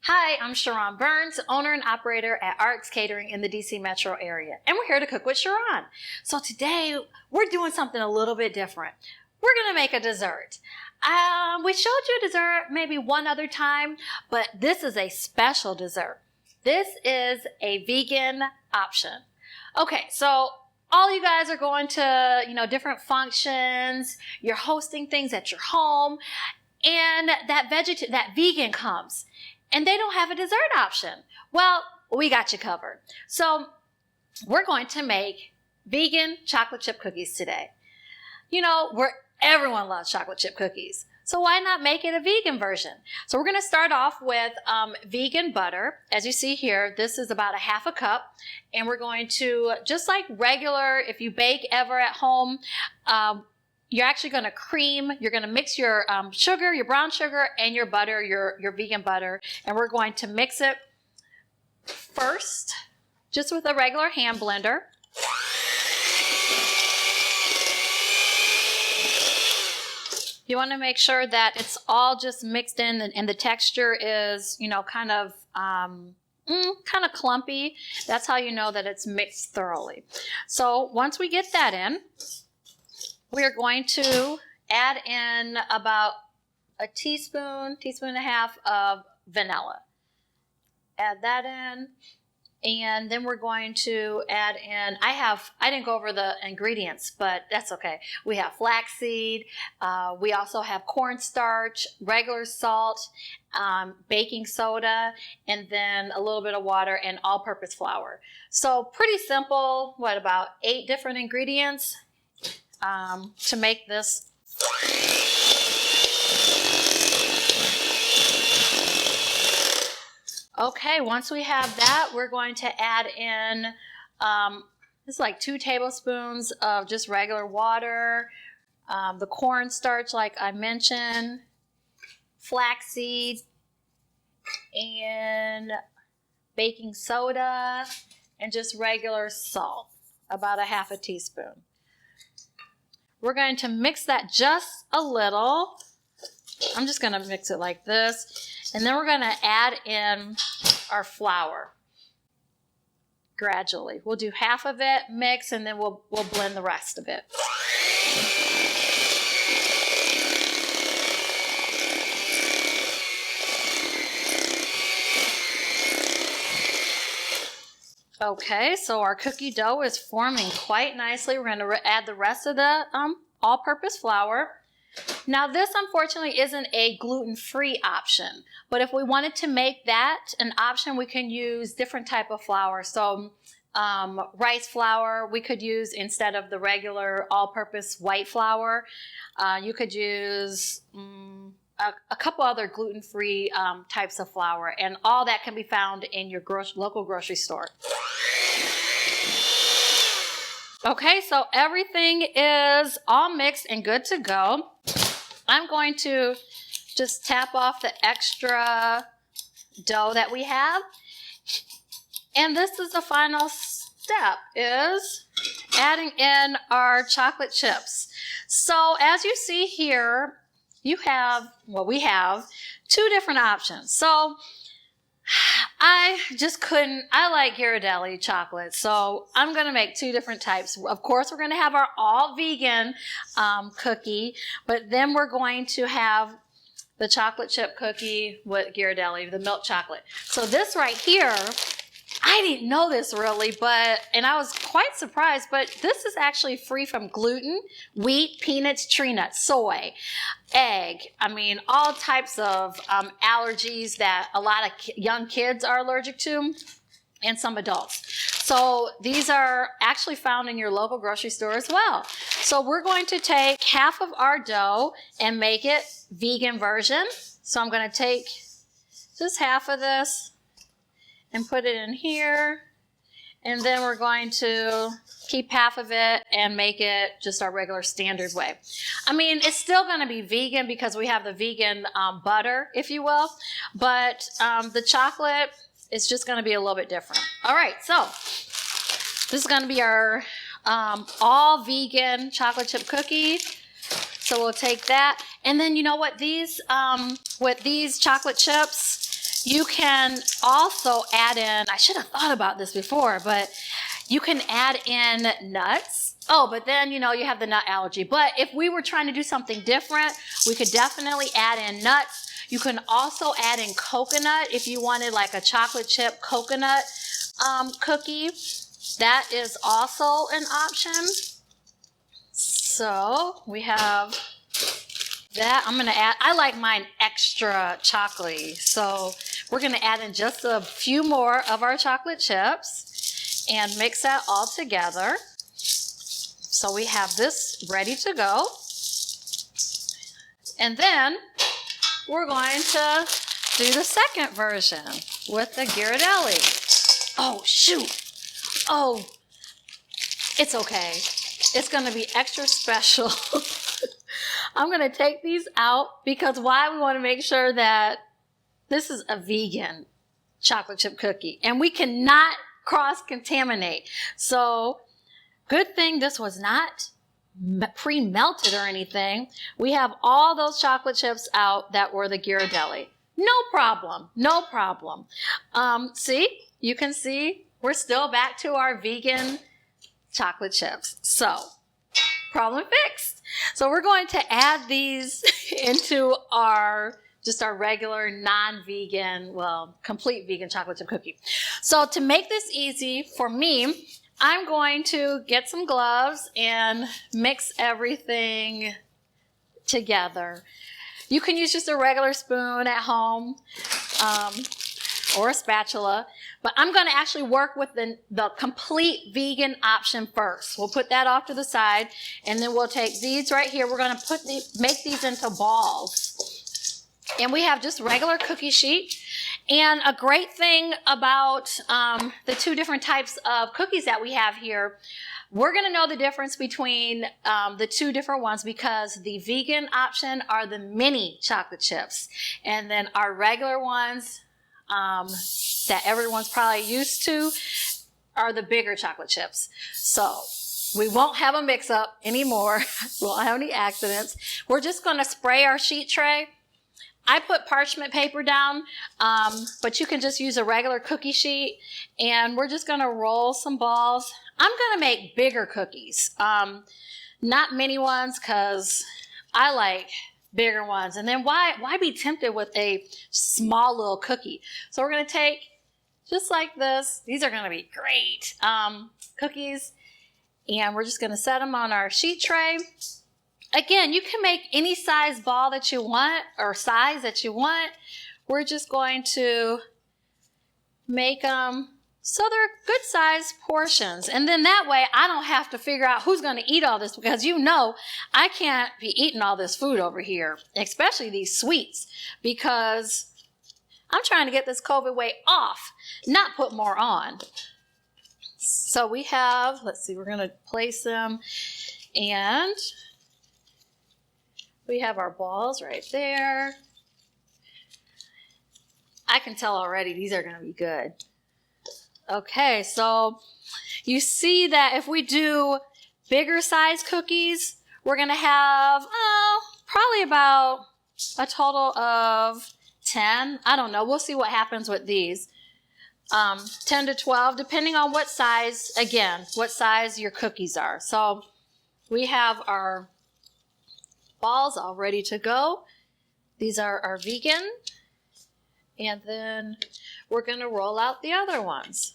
Hi, I'm Sharon Burns, owner and operator at RX Catering in the DC metro area, and we're here to cook with Sharon. So today we're doing something a little bit different. We're gonna make a dessert. We showed you a dessert maybe one other time, but this is a special dessert. This is a vegan option. Okay, so all you guys are going to, different functions, you're hosting things at your home, and that vegan comes. And they don't have a dessert option. Well, we got you covered. So we're going to make vegan chocolate chip cookies today. Everyone loves chocolate chip cookies. So why not make it a vegan version? So we're going to start off with vegan butter. As you see here, this is about a half a cup. And we're going to, just like regular, if you bake ever at home, you're actually going to mix your sugar, your brown sugar, and your butter, your vegan butter. And we're going to mix it first, just with a regular hand blender. You want to make sure that it's all just mixed in and the texture is, kind of clumpy. That's how you know that it's mixed thoroughly. So once we get that in, we're going to add in about a teaspoon and a half of vanilla. Add that in, and then we're going to add in, I didn't go over the ingredients, but that's okay. We have flaxseed, we also have cornstarch, regular salt, baking soda, and then a little bit of water and all-purpose flour. So pretty simple, about 8 different ingredients to make this. Okay, once we have that, we're going to add in, this is like 2 tablespoons of just regular water, the cornstarch like I mentioned, flaxseed, and baking soda, and just regular salt, about a half a teaspoon. We're going to mix that just a little. I'm just going to mix it like this. And then we're going to add in our flour gradually. We'll do half of it, mix, and then we'll blend the rest of it. Okay, so our cookie dough is forming quite nicely. We're going to add the rest of the all-purpose flour. Now this unfortunately isn't a gluten-free option, but if we wanted to make that an option, we can use different type of flour. So rice flour we could use instead of the regular all-purpose white flour. You could use a couple other gluten-free types of flour, and all that can be found in your local grocery store. Okay, so everything is all mixed and good to go. I'm going to just tap off the extra dough that we have. And this is the final step, is adding in our chocolate chips. So as you see here, we have 2 different options. So I like Ghirardelli chocolate, so I'm going to make 2 different types. Of course, we're going to have our all vegan cookie, but then we're going to have the chocolate chip cookie with Ghirardelli, the milk chocolate. So this right here, I didn't know this really, and I was quite surprised, but this is actually free from gluten, wheat, peanuts, tree nuts, soy, egg. All types of allergies that a lot of young kids are allergic to, and some adults. So these are actually found in your local grocery store as well. So we're going to take half of our dough and make it vegan version. So I'm going to take just half of this and put it in here, and then we're going to keep half of it and make it just our regular standard way. It's still going to be vegan because we have the vegan butter, if you will, but the chocolate is just going to be a little bit different. All right, so this is going to be our all vegan chocolate chip cookie. So we'll take that, and then you know what, with these chocolate chips, You can also add in, I should have thought about this before, but you can add in nuts. Oh, but then, you have the nut allergy. But if we were trying to do something different, we could definitely add in nuts. You can also add in coconut if you wanted like a chocolate chip coconut cookie. That is also an option. So we have that. I'm going to add, I like mine extra chocolatey. So we're going to add in just a few more of our chocolate chips and mix that all together. So we have this ready to go. And then we're going to do the second version with the Ghirardelli. Oh, shoot. Oh, it's okay. It's going to be extra special. I'm going to take these out because why? We want to make sure that this is a vegan chocolate chip cookie and we cannot cross-contaminate. So good thing this was not pre-melted or anything. We have all those chocolate chips out that were the Ghirardelli. No problem. No problem. See, you can see we're still back to our vegan chocolate chips. So problem fixed. So we're going to add these into our regular non-vegan, well, complete vegan chocolate chip cookie. So to make this easy for me, I'm going to get some gloves and mix everything together. You can use just a regular spoon at home or a spatula, but I'm going to actually work with the complete vegan option first. We'll put that off to the side, and then we'll take these right here. We're going to make these into balls. And we have just regular cookie sheet. And a great thing about the two different types of cookies that we have here, we're going to know the difference between the two different ones because the vegan option are the mini chocolate chips. And then our regular ones that everyone's probably used to are the bigger chocolate chips. So we won't have a mix-up anymore. We won't have any accidents. We're just going to spray our sheet tray. I put parchment paper down, but you can just use a regular cookie sheet, and we're just going to roll some balls. I'm going to make bigger cookies, not mini ones, because I like bigger ones. And then why be tempted with a small little cookie? So we're going to take, just like this, these are going to be great cookies, and we're just going to set them on our sheet tray. Again, you can make any size ball that you want or size that you want. We're just going to make them so they're good size portions. And then that way I don't have to figure out who's going to eat all this because I can't be eating all this food over here, especially these sweets, because I'm trying to get this COVID weight off, not put more on. So we have, let's see, we're going to place them, and we have our balls right there. I can tell already these are going to be good. Okay, so you see that if we do bigger size cookies, we're going to have probably about a total of 10. I don't know. We'll see what happens with these. 10 to 12, depending on what size, again, what size your cookies are. So we have our balls all ready to go. These are our vegan. And then we're going to roll out the other ones.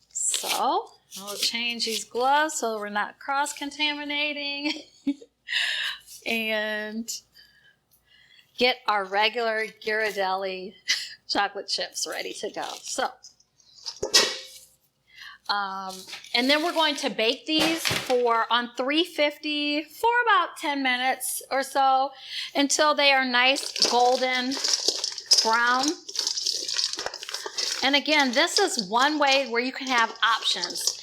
So I'll change these gloves so we're not cross-contaminating. And get our regular Ghirardelli chocolate chips ready to go. So, and then we're going to bake these on 350 for about 10 minutes or so until they are nice golden brown. And again, this is one way where you can have options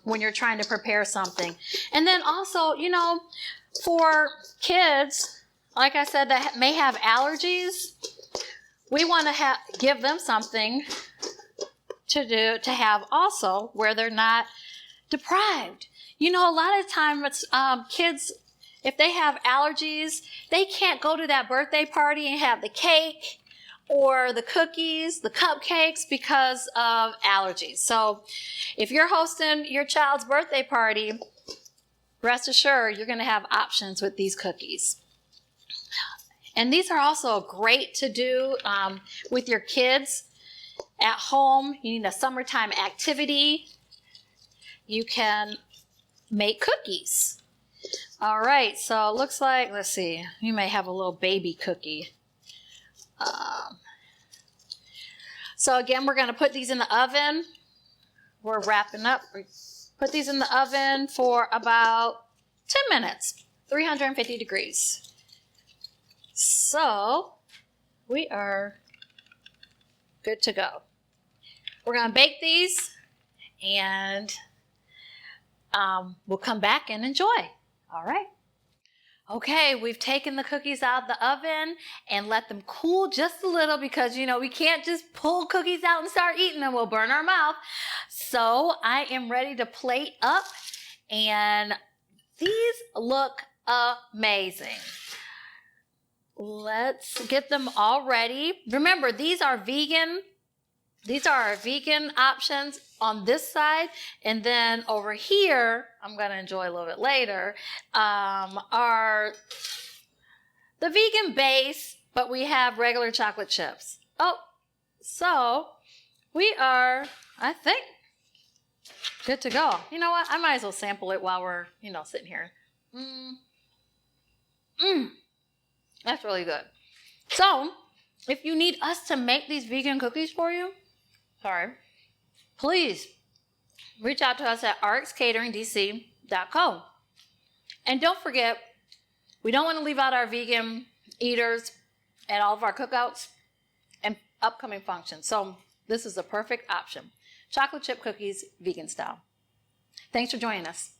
when you're trying to prepare something. And then also, for kids, like I said, that may have allergies, we want to give them something to have also where they're not deprived. A lot of times kids, if they have allergies, they can't go to that birthday party and have the cake or the cookies, the cupcakes because of allergies. So if you're hosting your child's birthday party, rest assured you're going to have options with these cookies. And these are also great to do with your kids at home. You need a summertime activity. You can make cookies. All right, so it looks like, let's see, you may have a little baby cookie. So again, we're going to put these in the oven. We're wrapping up. Put these in the oven for about 10 minutes, 350 degrees. So we are good to go. We're going to bake these, and we'll come back and enjoy. All right. Okay, we've taken the cookies out of the oven and let them cool just a little because, you know, we can't just pull cookies out and start eating them. We'll burn our mouth. So I am ready to plate up, and these look amazing. Let's get them all ready. Remember, these are vegan. These are our vegan options on this side. And then over here, I'm going to enjoy a little bit later, are the vegan base, but we have regular chocolate chips. Oh, so we are, I think, good to go. You know what? I might as well sample it while we're, sitting here. That's really good. So, if you need us to make these vegan cookies for you, please reach out to us at rxcateringdc.co. And don't forget, we don't want to leave out our vegan eaters at all of our cookouts and upcoming functions. So this is the perfect option. Chocolate chip cookies, vegan style. Thanks for joining us.